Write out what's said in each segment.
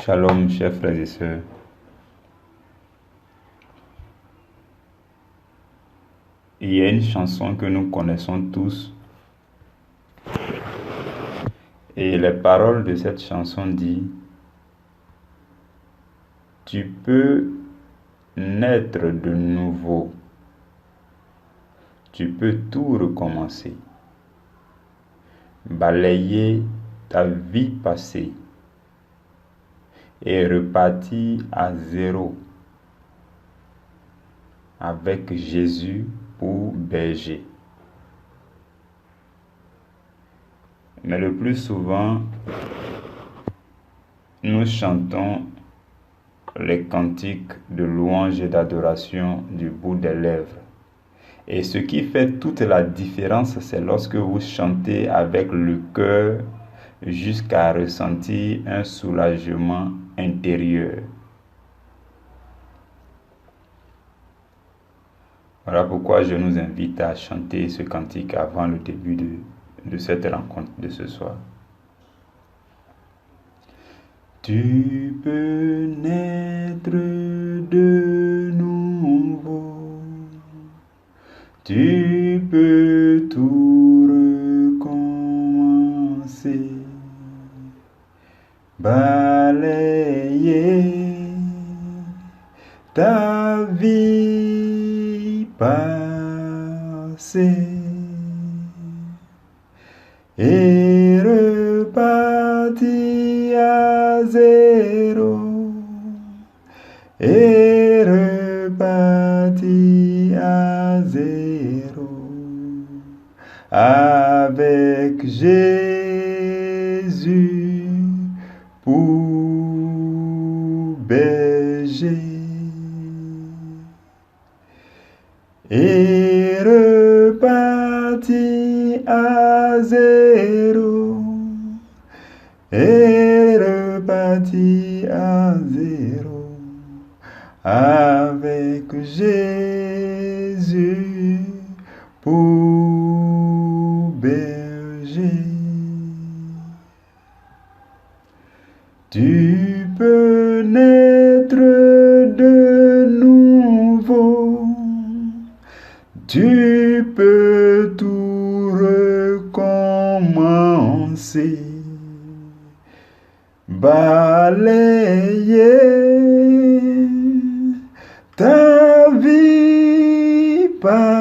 Shalom, chers frères et sœurs. Il y a une chanson que nous connaissons tous et les paroles de cette chanson disent: tu peux naître de nouveau, tu peux tout recommencer, balayer ta vie passée et repartir à zéro avec Jésus pour berger. Mais le plus souvent, nous chantons les cantiques de louange et d'adoration du bout des lèvres. Et ce qui fait toute la différence, c'est lorsque vous chantez avec le cœur jusqu'à ressentir un soulagement intérieur. Voilà pourquoi je nous invite à chanter ce cantique avant le début de cette rencontre de ce soir. Tu peux naître de nouveau, tu peux tout recommencer, balayer ta vie passée et repartir à zéro, et repartir à zéro avec Jésus pour berger, et repartir à zéro, et repartir à zéro avec Jésus pour berger. Tu peux naître de nouveau, tu peux tout recommencer, balayer ta vie passée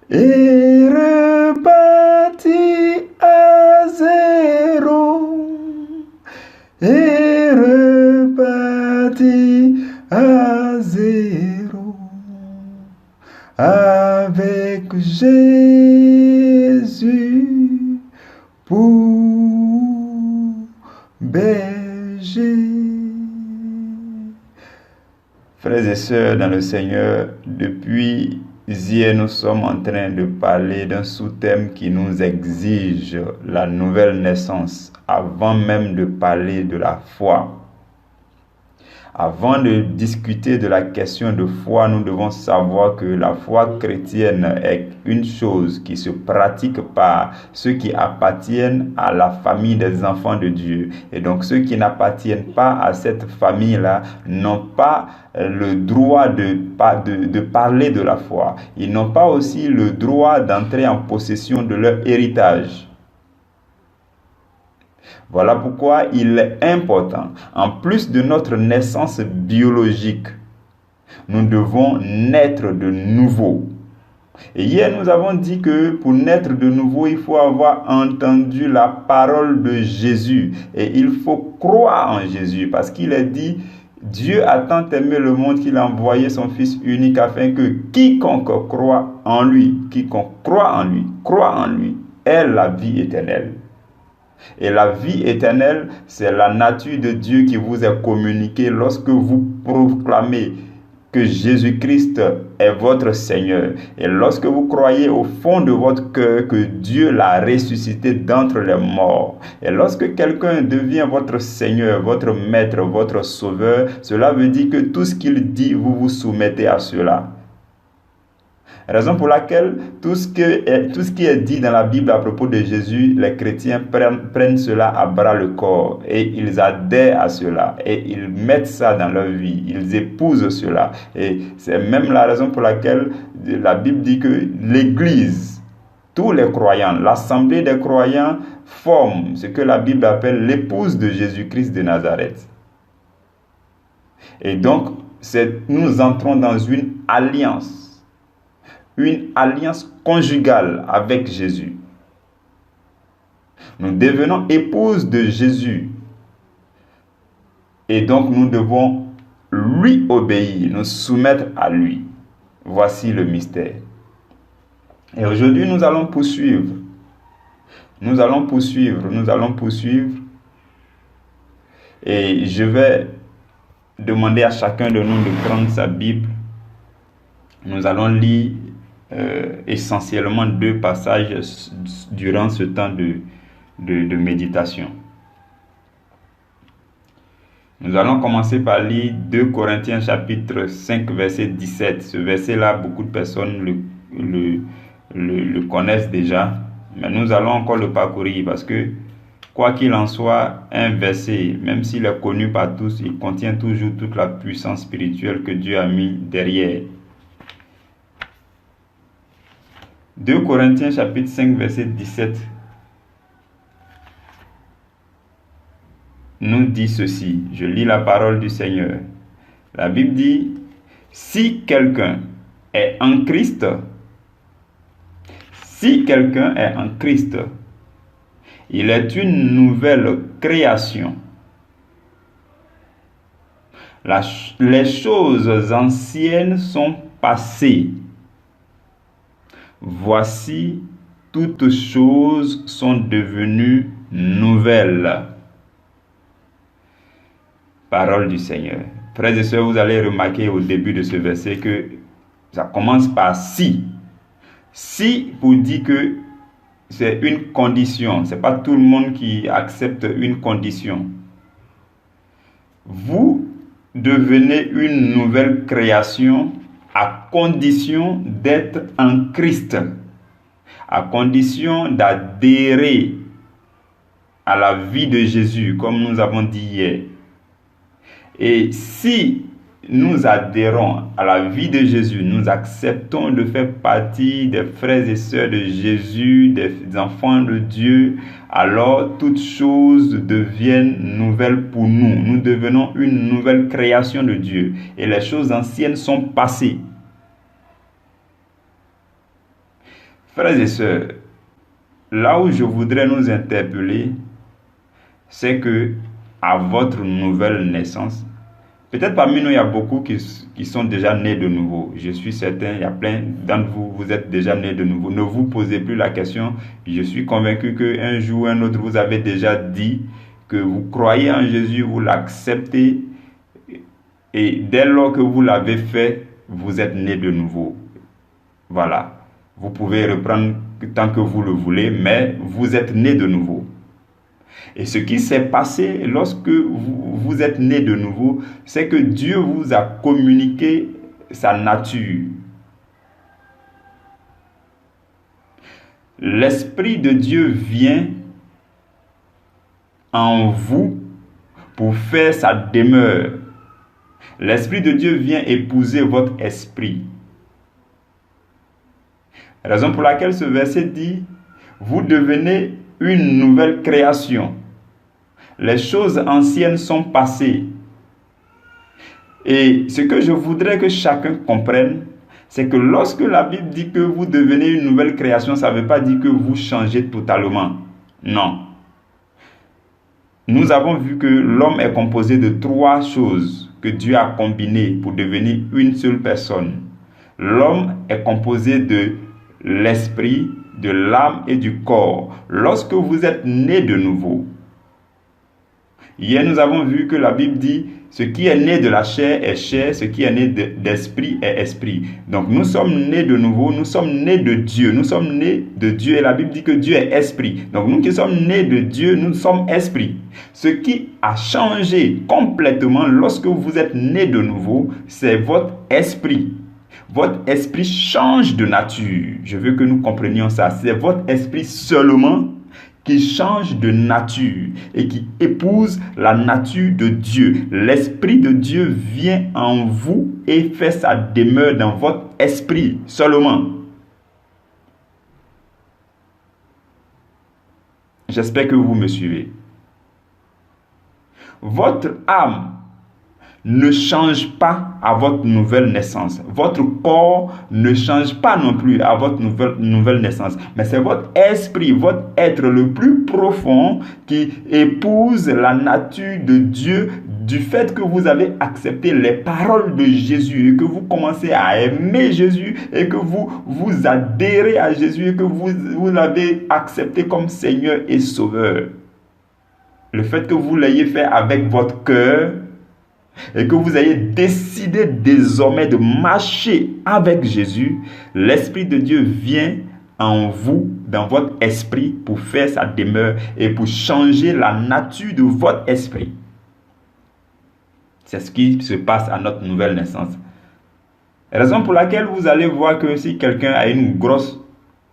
et repartir à zéro, et repartir à zéro avec Jésus pour berger. Frères et sœurs dans le Seigneur, depuis hier, nous sommes en train de parler d'un sous-thème qui nous exige la nouvelle naissance, avant même de parler de la foi. Avant de discuter de la question de foi, nous devons savoir que la foi chrétienne est une chose qui se pratique par ceux qui appartiennent à la famille des enfants de Dieu. Et donc ceux qui n'appartiennent pas à cette famille-là n'ont pas le droit de parler de la foi. Ils n'ont pas aussi le droit d'entrer en possession de leur héritage. Voilà pourquoi il est important, en plus de notre naissance biologique, nous devons naître de nouveau. Et hier, nous avons dit que pour naître de nouveau, il faut avoir entendu la parole de Jésus. Et il faut croire en Jésus, parce qu'il est dit: Dieu a tant aimé le monde qu'il a envoyé son Fils unique afin que quiconque croit en lui, croit en lui, ait la vie éternelle. Et la vie éternelle, c'est la nature de Dieu qui vous est communiquée lorsque vous proclamez que Jésus-Christ est votre Seigneur. Et lorsque vous croyez au fond de votre cœur que Dieu l'a ressuscité d'entre les morts. Et lorsque quelqu'un devient votre Seigneur, votre Maître, votre Sauveur, cela veut dire que tout ce qu'il dit, vous vous soumettez à cela. Raison pour laquelle tout ce qui est dit dans la Bible à propos de Jésus, les chrétiens prennent cela à bras le corps et ils adhèrent à cela et ils mettent ça dans leur vie, ils épousent cela. Et c'est même la raison pour laquelle la Bible dit que l'Église, tous les croyants, l'assemblée des croyants forment ce que la Bible appelle l'épouse de Jésus-Christ de Nazareth. Et donc, nous entrons dans une alliance conjugale avec Jésus. Nous devenons épouses de Jésus. Et donc nous devons lui obéir, nous soumettre à lui. Voici le mystère. Et aujourd'hui, nous allons poursuivre. Et je vais demander à chacun de nous de prendre sa Bible. Nous allons lire essentiellement 2 passages durant ce temps de méditation. Nous allons commencer par lire 2 Corinthiens chapitre 5 verset 17. Ce verset-là, beaucoup de personnes le connaissent déjà, mais nous allons encore le parcourir parce que, quoi qu'il en soit, un verset, même s'il est connu par tous, il contient toujours toute la puissance spirituelle que Dieu a mis derrière. 2 Corinthiens chapitre 5 verset 17 nous dit ceci. Je lis la parole du Seigneur. La Bible dit, si quelqu'un est en Christ, il est une nouvelle création. Les choses anciennes sont passées. Voici, toutes choses sont devenues nouvelles. Parole du Seigneur. Frères et sœurs, vous allez remarquer au début de ce verset que ça commence par si. Si pour dire que c'est une condition. Ce n'est pas tout le monde qui accepte une condition. Vous devenez une nouvelle création à condition d'être en Christ, à condition d'adhérer à la vie de Jésus, comme nous avons dit hier. Et si nous adhérons à la vie de Jésus, nous acceptons de faire partie des frères et sœurs de Jésus, des enfants de Dieu, alors toutes choses deviennent nouvelles pour nous. Nous devenons une nouvelle création de Dieu et les choses anciennes sont passées. Frères et sœurs, là où je voudrais nous interpeller, c'est que à votre nouvelle naissance, peut-être parmi nous, il y a beaucoup qui sont déjà nés de nouveau. Je suis certain, il y a plein d'entre vous, vous êtes déjà nés de nouveau. Ne vous posez plus la question. Je suis convaincu qu'un jour ou un autre, vous avez déjà dit que vous croyez en Jésus, vous l'acceptez. Et dès lors que vous l'avez fait, vous êtes nés de nouveau. Voilà. Vous pouvez reprendre tant que vous le voulez, mais vous êtes nés de nouveau. Et ce qui s'est passé lorsque vous êtes né de nouveau, c'est que Dieu vous a communiqué sa nature. L'Esprit de Dieu vient en vous pour faire sa demeure. L'Esprit de Dieu vient épouser votre esprit. Raison pour laquelle ce verset dit, vous devenez une nouvelle création. Les choses anciennes sont passées. Et ce que je voudrais que chacun comprenne, c'est que lorsque la Bible dit que vous devenez une nouvelle création, ça ne veut pas dire que vous changez totalement. Non. Nous avons vu que l'homme est composé de 3 choses que Dieu a combinées pour devenir une seule personne. L'homme est composé de l'esprit, de l'âme et du corps. Lorsque vous êtes né de nouveau, hier nous avons vu que la Bible dit ce qui est né de la chair est chair, ce qui est né d'esprit est esprit. Donc nous sommes nés de nouveau, nous sommes nés de Dieu, nous sommes nés de Dieu et la Bible dit que Dieu est esprit. Donc nous qui sommes nés de Dieu, nous sommes esprit. Ce qui a changé complètement lorsque vous êtes nés de nouveau, c'est votre esprit. Votre esprit change de nature. Je veux que nous comprenions ça. C'est votre esprit seulement qui change de nature et qui épouse la nature de Dieu. L'Esprit de Dieu vient en vous et fait sa demeure dans votre esprit seulement. J'espère que vous me suivez. Votre âme ne change pas à votre nouvelle naissance. Votre corps ne change pas non plus à votre nouvelle naissance. Mais c'est votre esprit, votre être le plus profond qui épouse la nature de Dieu du fait que vous avez accepté les paroles de Jésus et que vous commencez à aimer Jésus et que vous adhérez à Jésus et que vous l'avez accepté comme Seigneur et Sauveur. Le fait que vous l'ayez fait avec votre cœur et que vous ayez décidé désormais de marcher avec Jésus, l'Esprit de Dieu vient en vous, dans votre esprit, pour faire sa demeure et pour changer la nature de votre esprit. C'est ce qui se passe à notre nouvelle naissance. Raison pour laquelle vous allez voir que si quelqu'un a une grosse,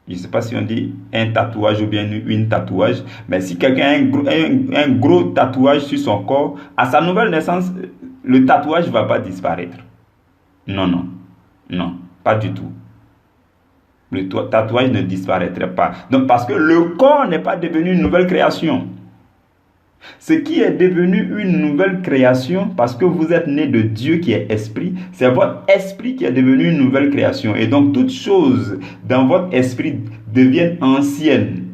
je ne sais pas si on dit un tatouage ou bien une tatouage, mais si quelqu'un a un gros tatouage sur son corps, à sa nouvelle naissance, le tatouage ne va pas disparaître. Non, pas du tout. Le tatouage ne disparaîtrait pas. Donc, parce que le corps n'est pas devenu une nouvelle création. Ce qui est devenu une nouvelle création, parce que vous êtes né de Dieu qui est esprit, c'est votre esprit qui est devenu une nouvelle création. Et donc, toutes choses dans votre esprit deviennent anciennes.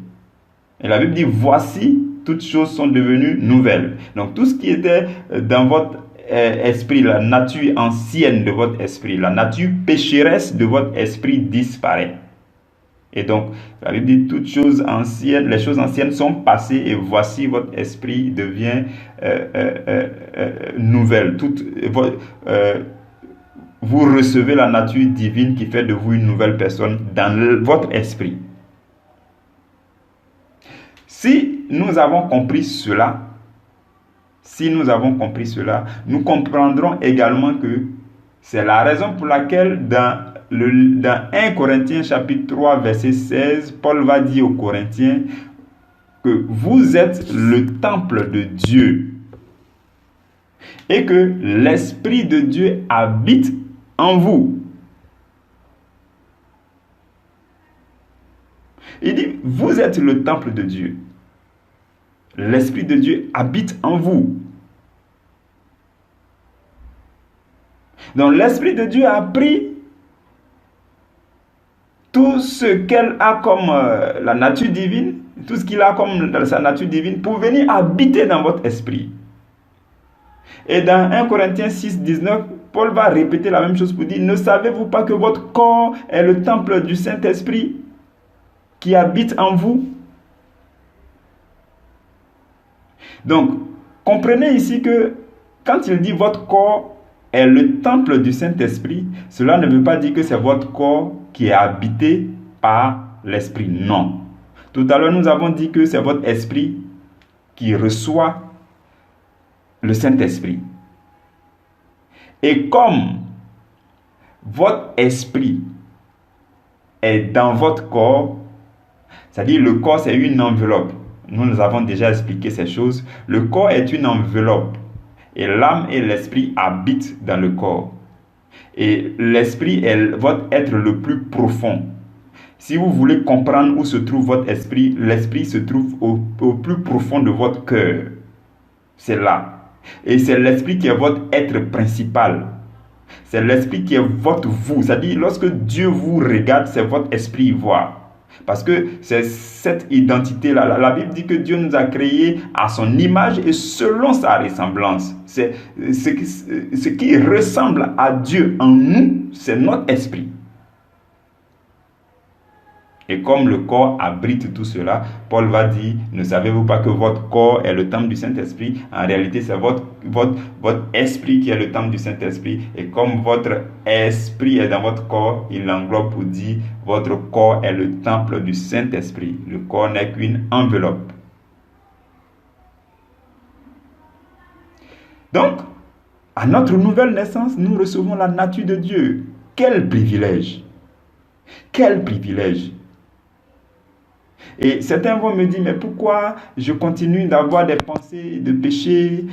Et la Bible dit, voici, toutes choses sont devenues nouvelles. Donc, tout ce qui était dans votre esprit, la nature ancienne de votre esprit, la nature pécheresse de votre esprit disparaît. Et donc, la Bible dit, toutes choses anciennes, les choses anciennes sont passées et voici votre esprit devient nouvelle. Vous recevez la nature divine qui fait de vous une nouvelle personne dans votre esprit. Si nous avons compris cela, nous comprendrons également que c'est la raison pour laquelle dans 1 Corinthiens chapitre 3 verset 16, Paul va dire aux Corinthiens que vous êtes le temple de Dieu et que l'Esprit de Dieu habite en vous. Il dit, vous êtes le temple de Dieu. L'Esprit de Dieu habite en vous. Donc l'Esprit de Dieu a pris tout ce qu'elle a comme la nature divine, tout ce qu'il a comme sa nature divine, pour venir habiter dans votre esprit. Et dans 1 Corinthiens 6, 19, Paul va répéter la même chose pour dire, ne savez-vous pas que votre corps est le temple du Saint-Esprit qui habite en vous? Donc, comprenez ici que quand il dit votre corps est le temple du Saint-Esprit, cela ne veut pas dire que c'est votre corps qui est habité par l'Esprit. Non. Tout à l'heure, nous avons dit que c'est votre esprit qui reçoit le Saint-Esprit. Et comme votre esprit est dans votre corps, c'est-à-dire le corps c'est une enveloppe. Nous avons déjà expliqué ces choses. Le corps est une enveloppe. Et l'âme et l'esprit habitent dans le corps. Et l'esprit est votre être le plus profond. Si vous voulez comprendre où se trouve votre esprit, l'esprit se trouve au plus profond de votre cœur. C'est là. Et c'est l'esprit qui est votre être principal. C'est l'esprit qui est votre vous. C'est-à-dire, lorsque Dieu vous regarde, c'est votre esprit voit. Parce que c'est cette identité-là. La Bible dit que Dieu nous a créés à son image et selon sa ressemblance. C'est ce qui ressemble à Dieu en nous, c'est notre esprit. Et comme le corps abrite tout cela, Paul va dire, ne savez-vous pas que votre corps est le temple du Saint-Esprit? En réalité, c'est votre esprit qui est le temple du Saint-Esprit. Et comme votre esprit est dans votre corps, il l'englobe pour dire, votre corps est le temple du Saint-Esprit. Le corps n'est qu'une enveloppe. Donc, à notre nouvelle naissance, nous recevons la nature de Dieu. Quel privilège! Quel privilège! Et certains vont me dire, mais pourquoi je continue d'avoir des pensées de péché?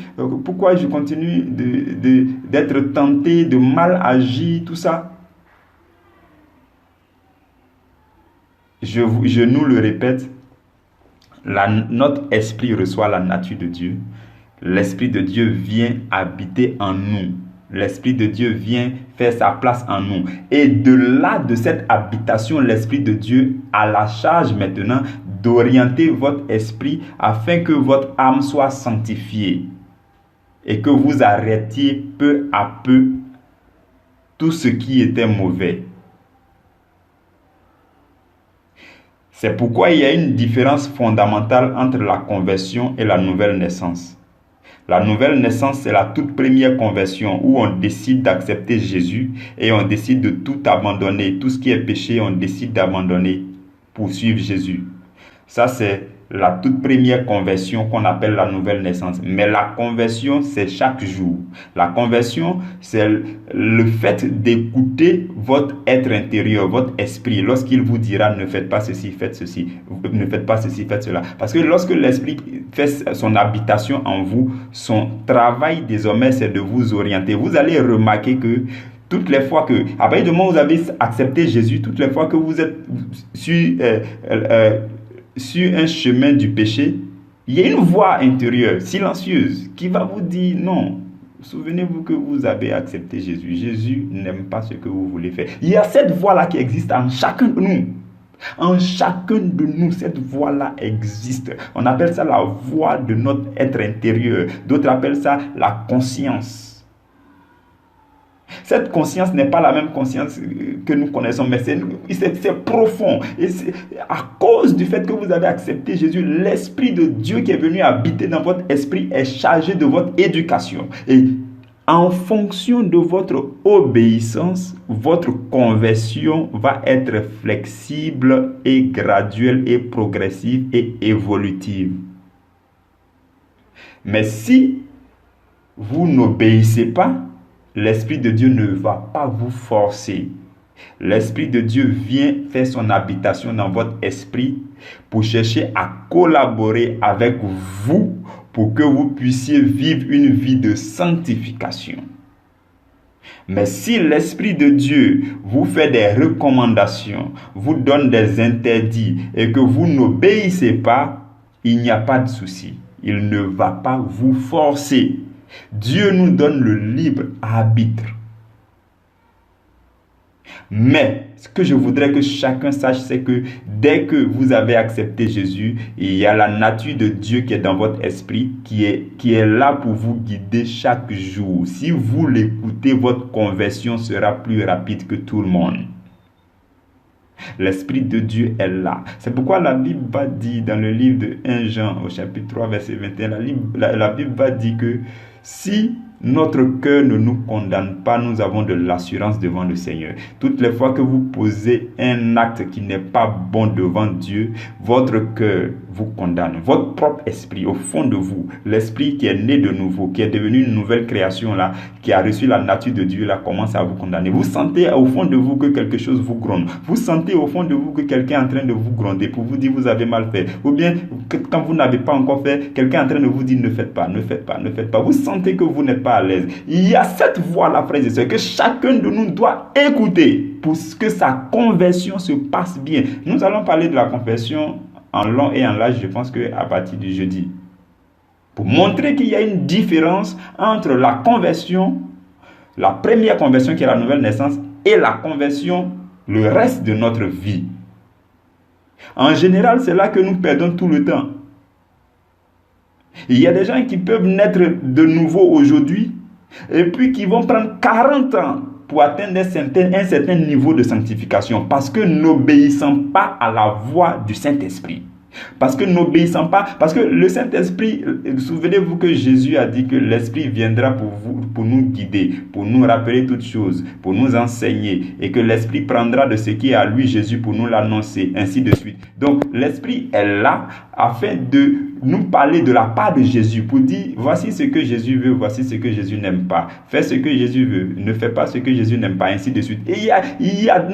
Pourquoi je continue d'être tenté, de mal agir, tout ça? Je nous le répète, notre esprit reçoit la nature de Dieu. L'Esprit de Dieu vient habiter en nous. L'Esprit de Dieu vient faire sa place en nous. Et de là, de cette habitation, l'Esprit de Dieu a la charge maintenant d'orienter votre esprit afin que votre âme soit sanctifiée et que vous arrêtiez peu à peu tout ce qui était mauvais. C'est pourquoi il y a une différence fondamentale entre la conversion et la nouvelle naissance. La nouvelle naissance, c'est la toute première conversion où on décide d'accepter Jésus et on décide de tout abandonner. Tout ce qui est péché, on décide d'abandonner pour suivre Jésus. Ça, c'est la toute première conversion qu'on appelle la nouvelle naissance. Mais la conversion, c'est chaque jour. La conversion, c'est le fait d'écouter votre être intérieur, votre esprit. Lorsqu'il vous dira, ne faites pas ceci, faites ceci. Ne faites pas ceci, faites cela. Parce que lorsque l'esprit fait son habitation en vous, son travail désormais, c'est de vous orienter. Vous allez remarquer que toutes les fois que, à partir du moment où vous avez accepté Jésus, toutes les fois que vous êtes sur un chemin du péché, il y a une voix intérieure, silencieuse, qui va vous dire non. Souvenez-vous que vous avez accepté Jésus. Jésus n'aime pas ce que vous voulez faire. Il y a cette voix-là qui existe en chacun de nous. En chacun de nous, cette voix-là existe. On appelle ça la voix de notre être intérieur. D'autres appellent ça la conscience. Cette conscience n'est pas la même conscience que nous connaissons, mais c'est profond. Et c'est à cause du fait que vous avez accepté Jésus, l'Esprit de Dieu qui est venu habiter dans votre esprit est chargé de votre éducation. Et en fonction de votre obéissance, votre conversion va être flexible et graduelle et progressive et évolutive. Mais si vous n'obéissez pas, l'Esprit de Dieu ne va pas vous forcer. L'Esprit de Dieu vient faire son habitation dans votre esprit pour chercher à collaborer avec vous pour que vous puissiez vivre une vie de sanctification. Mais si l'Esprit de Dieu vous fait des recommandations, vous donne des interdits et que vous n'obéissez pas, il n'y a pas de souci. Il ne va pas vous forcer. Dieu nous donne le libre arbitre. Mais ce que je voudrais que chacun sache, c'est que dès que vous avez accepté Jésus, il y a la nature de Dieu qui est dans votre esprit, qui est là pour vous guider chaque jour. Si vous l'écoutez, votre conversion sera plus rapide que tout le monde. L'Esprit de Dieu est là. C'est pourquoi la Bible va dire dans le livre de 1 Jean au chapitre 3 verset 21, la Bible va dire que si notre cœur ne nous condamne pas, nous avons de l'assurance devant le Seigneur. Toutes les fois que vous posez un acte qui n'est pas bon devant Dieu, votre cœur vous condamne. Votre propre esprit, au fond de vous, l'esprit qui est né de nouveau, qui est devenu une nouvelle création là, qui a reçu la nature de Dieu là, commence à vous condamner. Vous sentez au fond de vous que quelque chose vous gronde. Vous sentez au fond de vous que quelqu'un est en train de vous gronder pour vous dire vous avez mal fait. Ou bien que, quand vous n'avez pas encore fait, quelqu'un est en train de vous dire ne faites pas, ne faites pas, ne faites pas. Vous sentez que vous n'êtes pas à l'aise. Il y a cette voix-là, frères et sœurs, que chacun de nous doit écouter pour que sa conversion se passe bien. Nous allons parler de la conversion en long et en large, je pense qu'à partir du jeudi. Pour montrer qu'il y a une différence entre la conversion, la première conversion qui est la nouvelle naissance, et la conversion, le reste de notre vie. En général, c'est là que nous perdons tout le temps. Il y a des gens qui peuvent naître de nouveau aujourd'hui et puis qui vont prendre 40 ans pour atteindre un certain niveau de sanctification parce que n'obéissant pas à la voix du Saint-Esprit. Parce que n'obéissant pas, parce que le Saint-Esprit, souvenez-vous que Jésus a dit que l'Esprit viendra pour nous guider, pour nous rappeler toutes choses, pour nous enseigner, et que l'Esprit prendra de ce qui est à lui Jésus pour nous l'annoncer, ainsi de suite. Donc l'Esprit est là afin de nous parler de la part de Jésus pour dire voici ce que Jésus veut, voici ce que Jésus n'aime pas. Fais ce que Jésus veut, ne fais pas ce que Jésus n'aime pas, ainsi de suite. Et il y a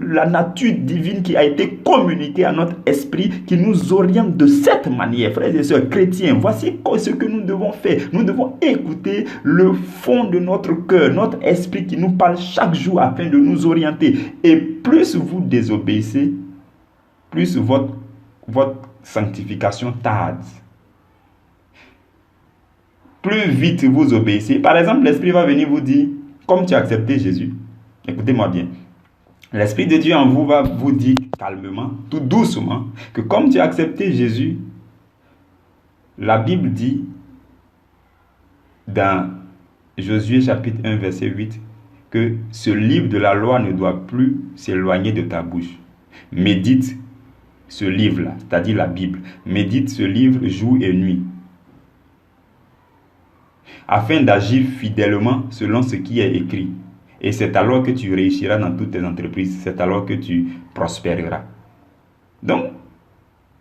la nature divine qui a été communiquée à notre esprit qui nous oriente de cette manière. Frères et sœurs chrétiens, voici ce que nous devons faire. Nous devons écouter le fond de notre cœur, notre esprit qui nous parle chaque jour afin de nous orienter. Et plus vous désobéissez, plus votre sanctification tarde. Plus vite vous obéissez. Par exemple, l'Esprit va venir vous dire, comme tu as accepté Jésus, écoutez-moi bien, l'Esprit de Dieu en vous va vous dire calmement, tout doucement, que comme tu as accepté Jésus, la Bible dit dans Josué chapitre 1 verset 8 que ce livre de la loi ne doit plus s'éloigner de ta bouche. Médite ce livre-là, c'est-à-dire la Bible. Médite ce livre jour et nuit, afin d'agir fidèlement selon ce qui est écrit. Et c'est alors que tu réussiras dans toutes tes entreprises. C'est alors que tu prospéreras. Donc,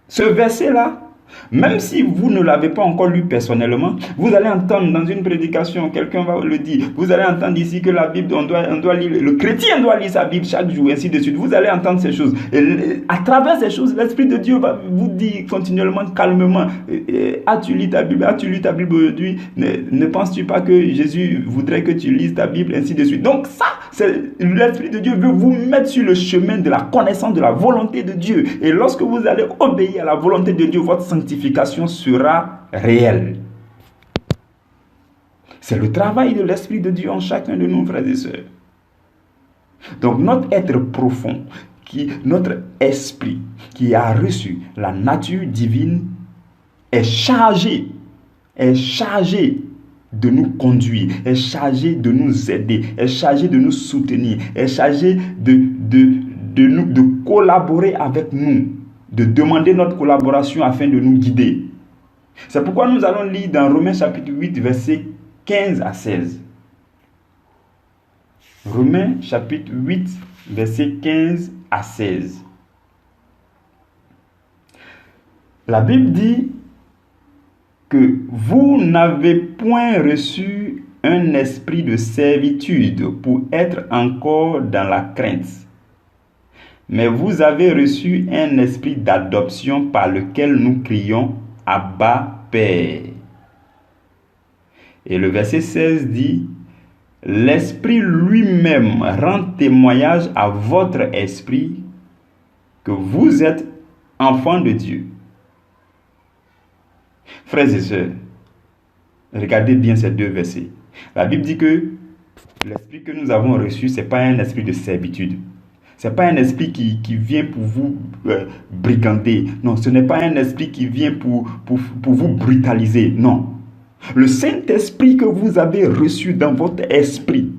ce verset-là, même si vous ne l'avez pas encore lu personnellement, vous allez entendre dans une prédication, quelqu'un va le dire, vous allez entendre ici que la Bible, on doit lire, le chrétien doit lire sa Bible chaque jour, ainsi de suite. Vous allez entendre ces choses. Et à travers ces choses, l'Esprit de Dieu va vous dire continuellement, calmement, as-tu lu ta Bible? As-tu lu ta Bible aujourd'hui? Ne penses-tu pas que Jésus voudrait que tu lises ta Bible, ainsi de suite. Donc ça, l'Esprit de Dieu veut vous mettre sur le chemin de la connaissance de la volonté de Dieu. Et lorsque vous allez obéir à la volonté de Dieu, votre sanctification sera réelle. C'est le travail de l'Esprit de Dieu en chacun de nous, frères et sœurs. Donc notre être profond, notre esprit qui a reçu la nature divine est chargé de nous conduire, est chargé de nous aider, est chargé de nous soutenir, est chargé de collaborer avec nous, de demander notre collaboration afin de nous guider. C'est pourquoi nous allons lire dans Romains chapitre 8, versets 15 à 16. Romains chapitre 8, versets 15 à 16. La Bible dit que vous n'avez point reçu un esprit de servitude pour être encore dans la crainte, mais vous avez reçu un esprit d'adoption par lequel nous crions « Abba, Père ». Et le verset 16 dit « L'Esprit lui-même rend témoignage à votre esprit que vous êtes enfants de Dieu. » Frères et sœurs, regardez bien ces deux versets. La Bible dit que l'esprit que nous avons reçu, ce n'est pas un esprit de servitude. Ce n'est pas un esprit qui vient pour vous brigander. Non, ce n'est pas un esprit qui vient pour vous brutaliser. Non. Le Saint-Esprit que vous avez reçu dans votre esprit,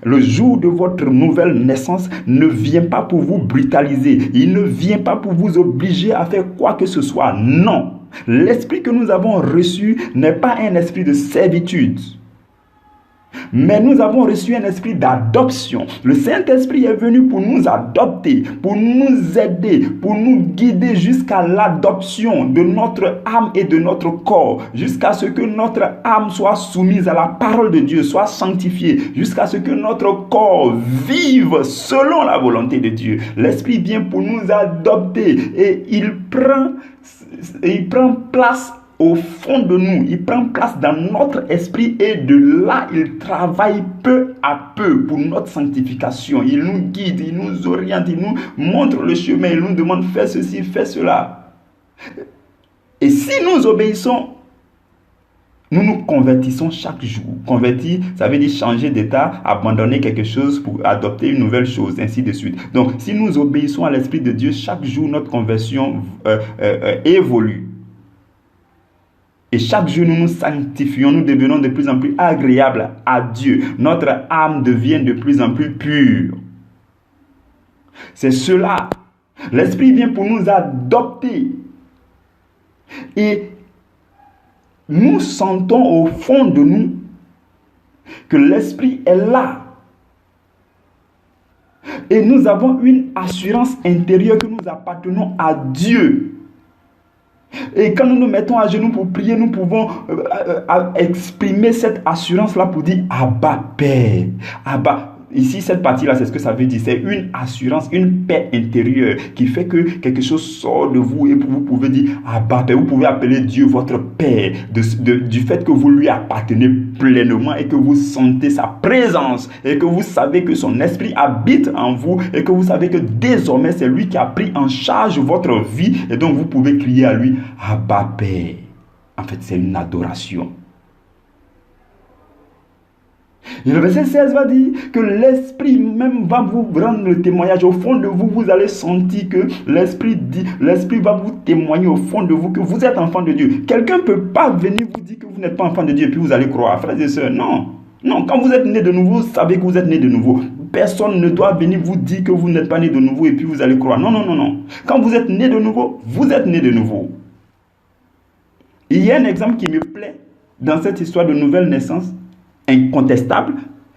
le jour de votre nouvelle naissance, ne vient pas pour vous brutaliser. Il ne vient pas pour vous obliger à faire quoi que ce soit. Non. L'esprit que nous avons reçu n'est pas un esprit de servitude. Mais nous avons reçu un esprit d'adoption. Le Saint-Esprit est venu pour nous adopter, pour nous aider, pour nous guider jusqu'à l'adoption de notre âme et de notre corps, jusqu'à ce que notre âme soit soumise à la parole de Dieu, soit sanctifiée, jusqu'à ce que notre corps vive selon la volonté de Dieu. L'Esprit vient pour nous adopter et il prend place au fond de nous, il prend place dans notre esprit et de là, il travaille peu à peu pour notre sanctification. Il nous guide, il nous oriente, il nous montre le chemin, il nous demande fais ceci, fais cela. Et si nous obéissons, nous nous convertissons chaque jour. Convertir, ça veut dire changer d'état, abandonner quelque chose pour adopter une nouvelle chose, ainsi de suite. Donc, si nous obéissons à l'Esprit de Dieu, chaque jour, notre conversion évolue. Et chaque jour, nous nous sanctifions, nous devenons de plus en plus agréables à Dieu. Notre âme devient de plus en plus pure. C'est cela. L'Esprit vient pour nous adopter. Et nous sentons au fond de nous que l'Esprit est là. Et nous avons une assurance intérieure que nous appartenons à Dieu. Et quand nous nous mettons à genoux pour prier, nous pouvons exprimer cette assurance-là pour dire Abba Père. Abba. Ici, cette partie-là, c'est ce que ça veut dire. C'est une assurance, une paix intérieure qui fait que quelque chose sort de vous et vous pouvez dire Abba Père. Vous pouvez appeler Dieu votre Père du fait que vous lui appartenez pleinement et que vous sentez sa présence et que vous savez que son esprit habite en vous et que vous savez que désormais, c'est lui qui a pris en charge votre vie et donc vous pouvez crier à lui Abba Père. En fait, c'est une adoration. Et le verset 16 va dire que l'Esprit même va vous rendre le témoignage. Au fond de vous, vous allez sentir que l'Esprit va vous témoigner au fond de vous que vous êtes enfant de Dieu. Quelqu'un ne peut pas venir vous dire que vous n'êtes pas enfant de Dieu et puis vous allez croire. Frères et sœurs, non. Non, quand vous êtes né de nouveau, vous savez que vous êtes né de nouveau. Personne ne doit venir vous dire que vous n'êtes pas né de nouveau et puis vous allez croire. Non, non, non, non. Quand vous êtes né de nouveau, vous êtes né de nouveau. Il y a un exemple qui me plaît dans cette histoire de nouvelle naissance. Incontestable.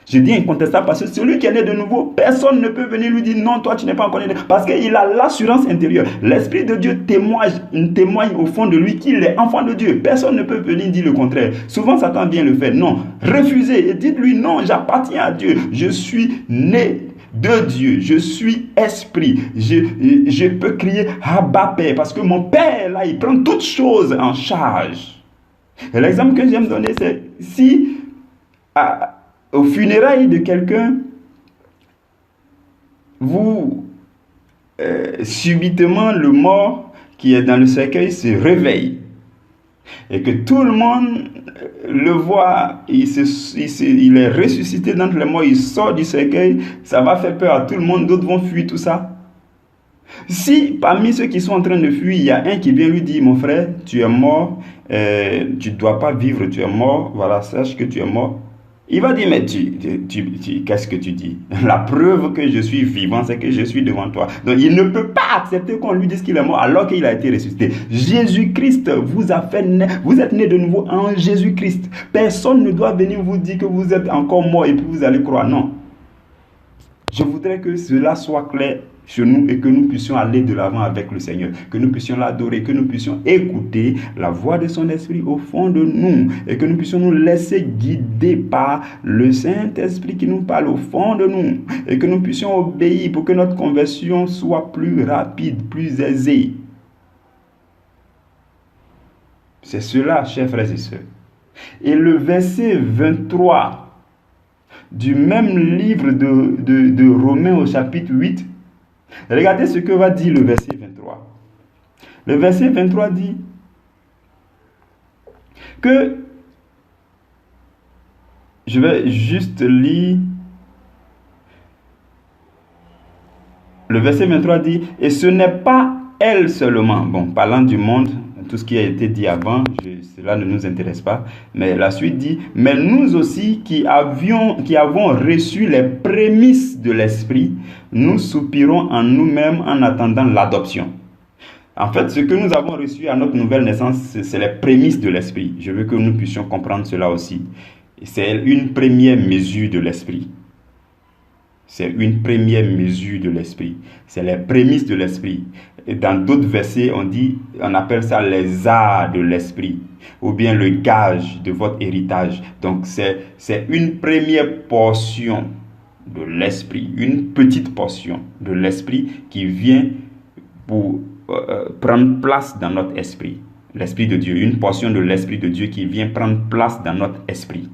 Je dis incontestable parce que celui qui est né de nouveau, personne ne peut venir lui dire non, toi tu n'es pas encore né. Parce qu'il a l'assurance intérieure. L'Esprit de Dieu témoigne au fond de lui qu'il est enfant de Dieu. Personne ne peut venir dire le contraire. Souvent Satan vient le faire. Non, refusez et dites-lui non, j'appartiens à Dieu. Je suis né de Dieu, je suis esprit, je peux crier Abba Père parce que mon Père là, il prend toutes choses en charge. Et l'exemple que j'aime donner, c'est si au funérailles de quelqu'un, subitement le mort qui est dans le cercueil se réveille et que tout le monde le voit, il est ressuscité d'entre les morts, il sort du cercueil, ça va faire peur à tout le monde, d'autres vont fuir tout ça. Si parmi ceux qui sont en train de fuir, il y a un qui vient lui dire, mon frère, tu es mort, tu ne dois pas vivre, tu es mort, voilà, sache que tu es mort. Il va dire, mais qu'est-ce que tu dis? La preuve que je suis vivant, c'est que je suis devant toi. Donc, il ne peut pas accepter qu'on lui dise qu'il est mort alors qu'il a été ressuscité. Jésus-Christ vous a fait naître, vous êtes né de nouveau en Jésus-Christ. Personne ne doit venir vous dire que vous êtes encore mort et puis vous allez croire. Non. Je voudrais que cela soit clair chez nous et que nous puissions aller de l'avant avec le Seigneur, que nous puissions l'adorer, que nous puissions écouter la voix de son esprit au fond de nous et que nous puissions nous laisser guider par le Saint-Esprit qui nous parle au fond de nous et que nous puissions obéir pour que notre conversion soit plus rapide, plus aisée. C'est cela, chers frères et sœurs. Et le verset 23 du même livre de Romains au chapitre 8, regardez ce que va dire le verset 23. Le verset 23 dit que, je vais juste lire, le verset 23 dit, et ce n'est pas elle seulement, bon, parlant du monde, tout ce qui a été dit avant, cela ne nous intéresse pas, mais la suite dit, mais nous aussi qui avons reçu les prémices de l'Esprit, nous soupirons en nous-mêmes en attendant l'adoption. En fait, ce que nous avons reçu à notre nouvelle naissance, c'est les prémices de l'Esprit. Je veux que nous puissions comprendre cela aussi. C'est une première mesure de l'Esprit. C'est une première mesure de l'Esprit. C'est les prémices de l'Esprit. Et dans d'autres versets, on appelle ça les arts de l'Esprit. Ou bien le gage de votre héritage. Donc, c'est une première portion de l'Esprit. Une petite portion de l'Esprit qui vient pour prendre place dans notre esprit. L'Esprit de Dieu. Une portion de l'Esprit de Dieu qui vient prendre place dans notre esprit.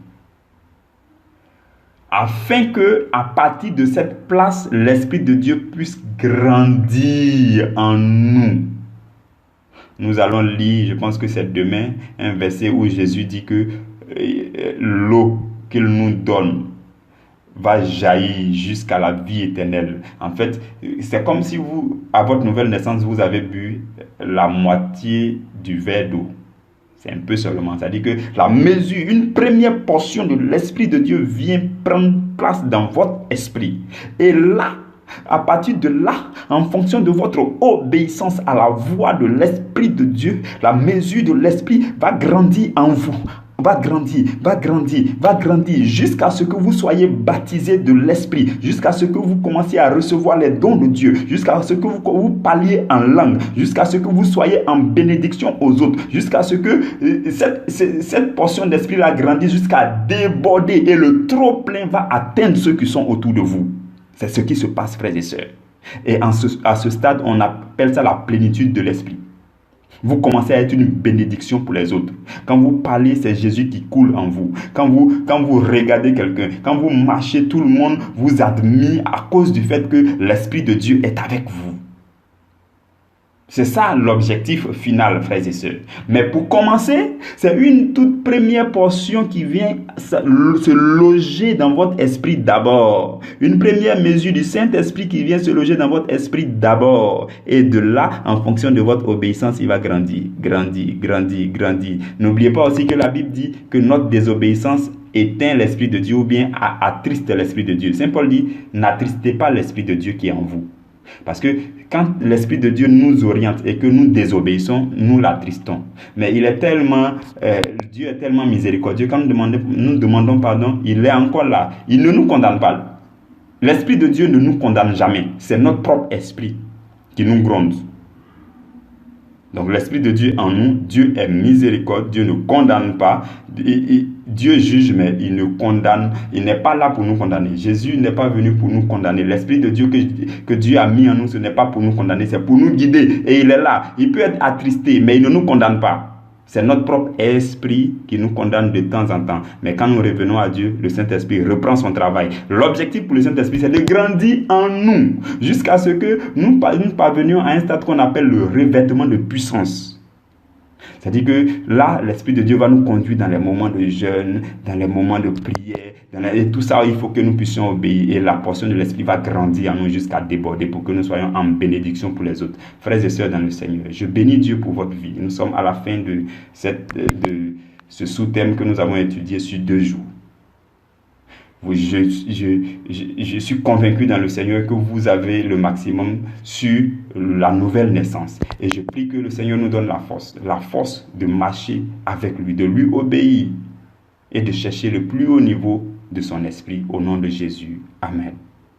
Afin que, à partir de cette place, l'Esprit de Dieu puisse grandir en nous. Nous allons lire, je pense que c'est demain, un verset où Jésus dit que l'eau qu'il nous donne va jaillir jusqu'à la vie éternelle. En fait, c'est comme si vous, à votre nouvelle naissance, vous avez bu la moitié du verre d'eau. C'est un peu seulement. C'est-à-dire que la mesure, une première portion de l'Esprit de Dieu vient prendre place dans votre esprit. Et là, à partir de là, en fonction de votre obéissance à la voix de l'Esprit de Dieu, la mesure de l'Esprit va grandir en vous. va grandir, jusqu'à ce que vous soyez baptisés de l'Esprit, jusqu'à ce que vous commenciez à recevoir les dons de Dieu, jusqu'à ce que vous parliez en langue, jusqu'à ce que vous soyez en bénédiction aux autres, jusqu'à ce que cette portion d'esprit-là grandisse jusqu'à déborder et le trop-plein va atteindre ceux qui sont autour de vous. C'est ce qui se passe, frères et sœurs. Et à ce stade, on appelle ça la plénitude de l'Esprit. Vous commencez à être une bénédiction pour les autres. Quand vous parlez, c'est Jésus qui coule en vous. Quand vous regardez quelqu'un, quand vous marchez, tout le monde vous admire à cause du fait que l'Esprit de Dieu est avec vous. C'est ça l'objectif final, frères et sœurs. Mais pour commencer, c'est une toute première portion qui vient se loger dans votre esprit d'abord. Une première mesure du Saint-Esprit qui vient se loger dans votre esprit d'abord. Et de là, en fonction de votre obéissance, il va grandir. N'oubliez pas aussi que la Bible dit que notre désobéissance éteint l'Esprit de Dieu ou bien attriste l'Esprit de Dieu. Saint Paul dit, n'attristez pas l'Esprit de Dieu qui est en vous. Parce que quand l'Esprit de Dieu nous oriente et que nous désobéissons, nous l'attristons. Mais Dieu est tellement miséricordieux. Quand nous demandons pardon, il est encore là. Il ne nous condamne pas. L'Esprit de Dieu ne nous condamne jamais. C'est notre propre esprit qui nous gronde. Donc l'Esprit de Dieu en nous, Dieu est miséricorde, Dieu ne condamne pas. Dieu juge, mais il ne condamne. Il n'est pas là pour nous condamner. Jésus n'est pas venu pour nous condamner. L'Esprit de Dieu que Dieu a mis en nous, ce n'est pas pour nous condamner, c'est pour nous guider. Et il est là. Il peut être attristé, mais il ne nous condamne pas. C'est notre propre esprit qui nous condamne de temps en temps. Mais quand nous revenons à Dieu, le Saint-Esprit reprend son travail. L'objectif pour le Saint-Esprit, c'est de grandir en nous jusqu'à ce que nous parvenions à un stade qu'on appelle le revêtement de puissance. C'est-à-dire que là, l'Esprit de Dieu va nous conduire dans les moments de jeûne, dans les moments de prière. Et tout ça, il faut que nous puissions obéir. Et la portion de l'Esprit va grandir en nous jusqu'à déborder pour que nous soyons en bénédiction pour les autres. Frères et sœurs dans le Seigneur, je bénis Dieu pour votre vie. Nous sommes à la fin de ce sous-thème que nous avons étudié sur 2 jours. Je suis convaincu dans le Seigneur que vous avez le maximum sur la nouvelle naissance. Et je prie que le Seigneur nous donne la force de marcher avec lui, de lui obéir et de chercher le plus haut niveau de son esprit au nom de Jésus. Amen.